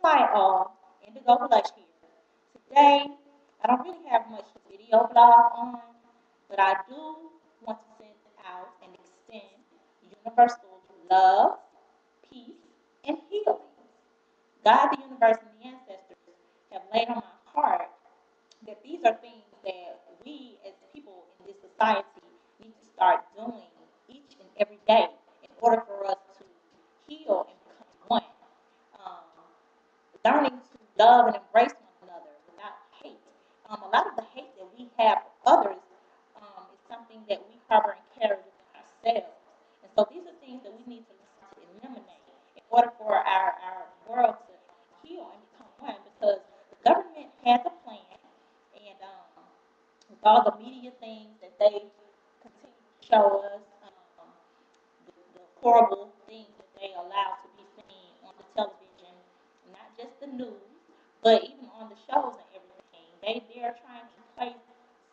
Light Off, Indigo Blush here. Today, I don't really have much video blog on, but I do want to send out and extend universal love, peace, and healing. God, the universe, and the ancestors have laid on my heart that these are things that we as people in this society need to start doing each and every day in order for us to heal and become one. Um, Learning to love and embrace one another without hate. A lot of the hate that we have for others is something that we harbor and carry within ourselves. And so these are things that we need to learn to eliminate in order for our world to heal and become one, because the government has a plan, and with all the media things that they continue to show us, the horrible things that they allow to be seen on the television, not just the news, but even on the shows and everything. They are trying to place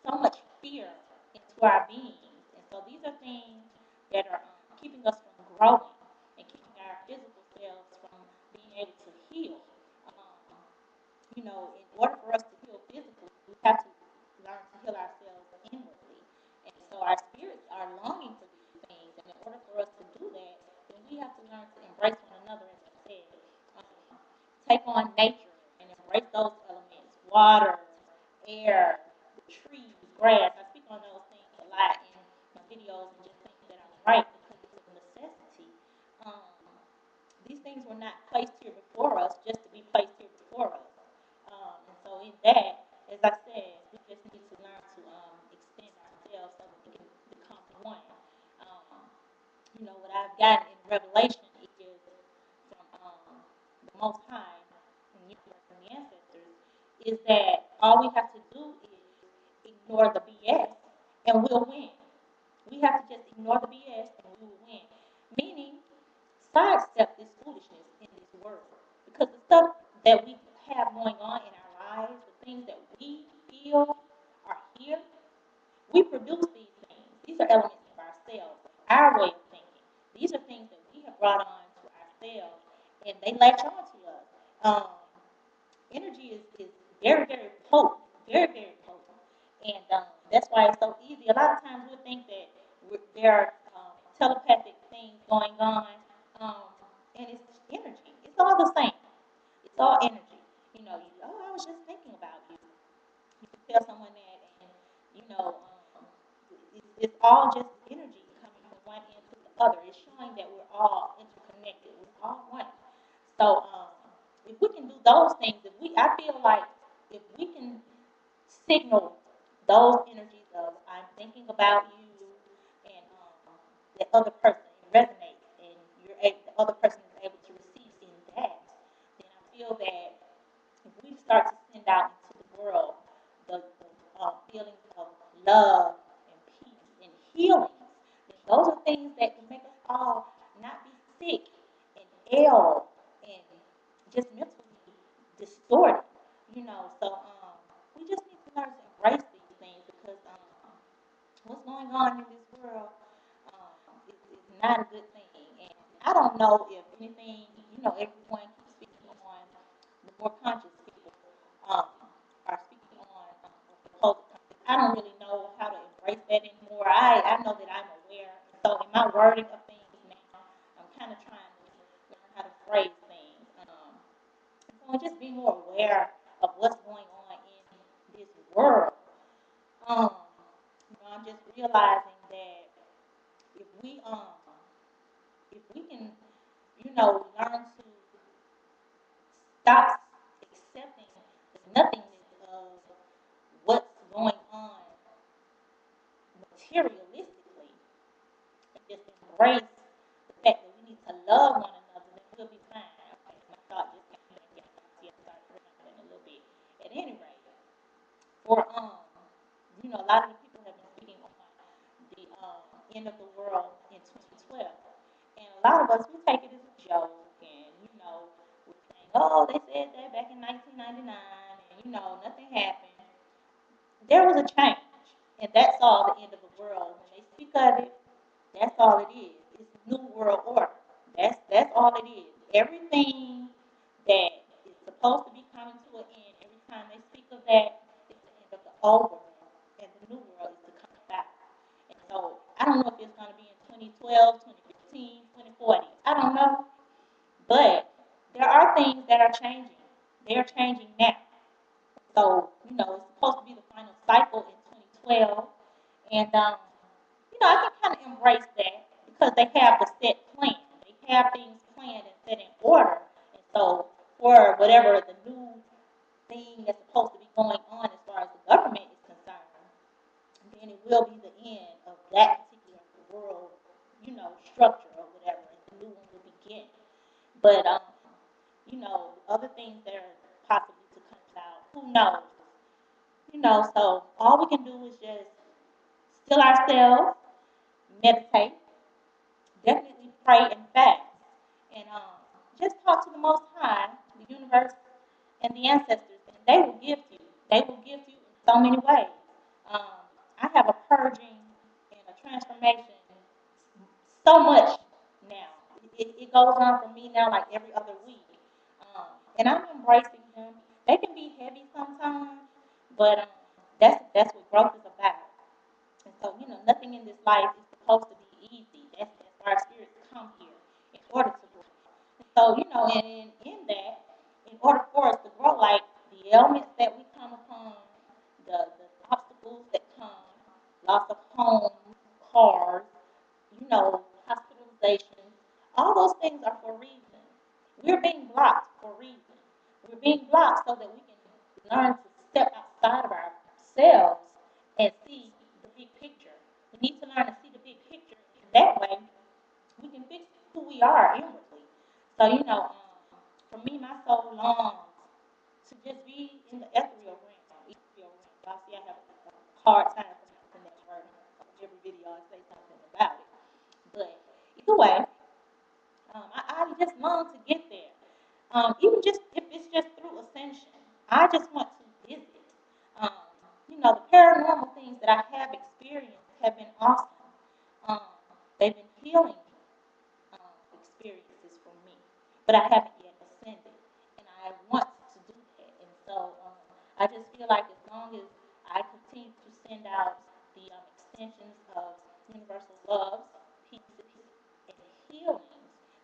so much fear into our beings. And so these are things that are keeping us from growing and keeping our physical selves from being able to heal. Um, in order for us to heal physically, we have to learn to heal ourselves inwardly. And so our spirits are longing for these things. And in order for us to do that, then we have to learn to embrace one another, as I said. Take on nature and embrace those elements: water, air, the trees, grass. I speak on those things a lot in my videos and just things that I write because it's a necessity. Um, these things were not placed here before us just to be placed here before us. And so in that, as I said, we just need to learn to extend ourselves so that we can become one. What I've gotten in Revelation is from the Most High and the universe and the ancestors is that all we have to do is ignore the BS and we'll win. We have to just ignore the BS and we will win. Meaning, sidestep this foolishness in this world. Because the stuff that we have going on in our lives, the things that we feel are here, we produce these things. These are elements of ourselves, our way of thinking. These are things that we have brought on to ourselves, and they latch on to us. Energy is very, very potent, very, very potent. And that's why it's so easy. A lot of times we think that there are telepathic things going on, um, and it's energy. It's all the same. It's all energy. I was just thinking about you. You can tell someone that, and it's all just energy coming from one end to the other. It's showing that we're all interconnected. We're all one. So if we can do those things, I feel like if we can signal those energies of I'm thinking about you, and the other person resonates, and the other person is able to receive in that, then I feel that if we start to send out into the world the feelings of love and peace and healing, then those are things that can make us all not be sick and ill and just mentally distorted. So we just need to learn to embrace these things because what's going on in this world is not a good thing. And I don't know if anything, everyone keeps speaking on the more conscious people um, are speaking on supposed conscious. I don't really know how to embrace that anymore. I know that I'm aware. So in my wording of things now, I'm kind of trying to learn how to phrase things. So just be more aware of what's going on in this world. Um, I'm just realizing that if we can, learn to stop accepting the nothingness of what's going on materialistically and just embrace the fact that we need to love one another, then we'll be fine. Okay, my thought just came back. Yeah, I started remembering a little bit. At any rate, for a lot of the people have been speaking on the end of the world in 2012, and a lot of us we take it as a joke, and we're saying, oh, they said that back in 1999, and nothing happened. There was a change, and that's all the end of the world. When they speak of it, that's all it is. It's new world order. That's all it is. Everything that is supposed to be coming to an end. Every time they speak of that, it's the end of the old world, and the new world is to come about. And so I don't know if it's going to be in 2012, 2015, 2040. I don't know. But there are things that are changing. They're changing now. So, it's supposed to be the final cycle in 2012. And, I can kind of embrace that because they have the set plan. They have things planned and set in order. And so, for whatever the new thing that's supposed to be going on as far as the government is concerned, then it will be the end of that particular world, structure or whatever, and the new one will begin. But other things that are possibly to come out, who knows? So all we can do is just still ourselves, meditate, definitely pray and fast, and just talk to the Most High, the universe, and the ancestors, and they will gift you. They will gift you in so many ways. I have a purging and a transformation so much now. It goes on for me now like every other week. And I'm embracing them. They can be heavy sometimes, but that's what growth is about. And so, nothing in this life is supposed to be easy. That's why our spirits come here in order to grow. And so, and in that, in order for us to grow, like the ailments that we come upon, the obstacles that come, loss of homes, cars, hospitalization, all those things are for a reason. We're being blocked for a reason. We're being blocked so that we can learn to step outside of ourselves and see the big picture. We need to learn to see the big picture, and that way we can fix who we are inwardly. So, for me, my soul longs to just be in the ethereal realm. Y'all see, I have a hard time pronouncing that word. Every video I say something about it. But either way, I just long to get there. Even just if it's just through ascension, I just want to visit. Um, the paranormal things that I have experienced have been awesome. Um, they've been healing experiences for me, but I haven't yet ascended, and I want to do that. And so I just feel like as long as I continue to send out the extensions of universal loves, peace, and healings,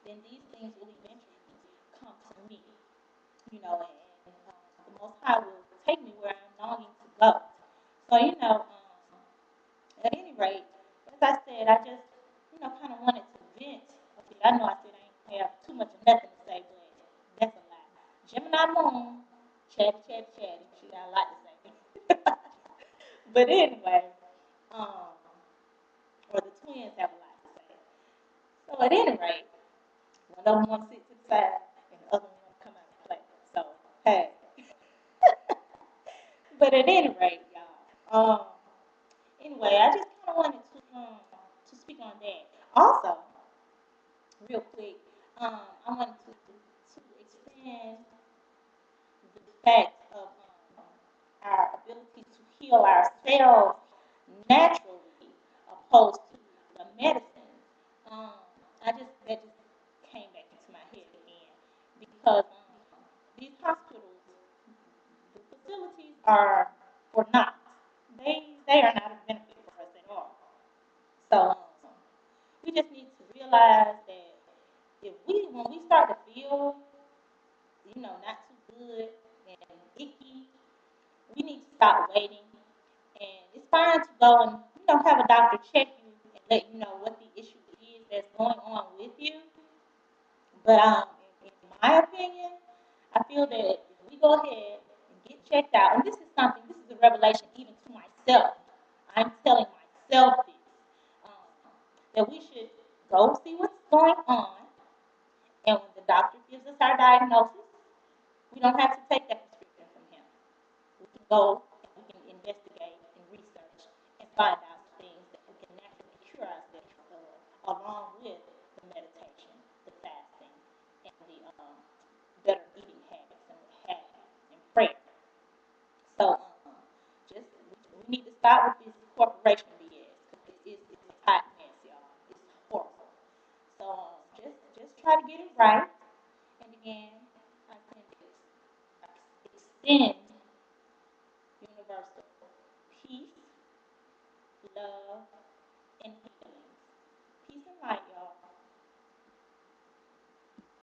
then these things will eventually come to me, and the Most High will take me where I'm longing to go. So, at any rate, as I said, I just, kind of wanted to vent a bit. I know I said I ain't have too much of nothing to say, but that's a lie. Gemini Moon, chatty. She got a lot to say. But anyway, um, or the twins have a lot to say. So at any rate, one of them want to sit to the side, and the other one want to come out and play. So, hey. But at any rate, y'all. Anyway, I just kind of wanted to speak on that. Also, real quick, I wanted to expand the fact of our ability to heal ourselves naturally, opposed to the medicine. Um, that just came back into my head again because these hospitals, the facilities are for naught. They are not a benefit for us at all. So we just need to realize that when we start to feel, not too good and icky, we need to stop waiting. And it's fine to go and have a doctor check you and let you know what the issue is that's going on with you. But in my opinion, I feel that if we go ahead and get checked out, and this is a revelation even to myself. I'm telling myself this, that we should go see what's going on, and when the doctor gives us our diagnosis, we don't have to take that prescription from him. We can go and we can investigate and research and find out things that we can naturally cure ourselves of, along with the meditation, the fasting, and the better eating habits and what have you, and prayer. So just we need to stop with this corporation BS because it's a hot mess, y'all. It's horrible. So just try to get it right. And again, I send this. extend universal peace, love,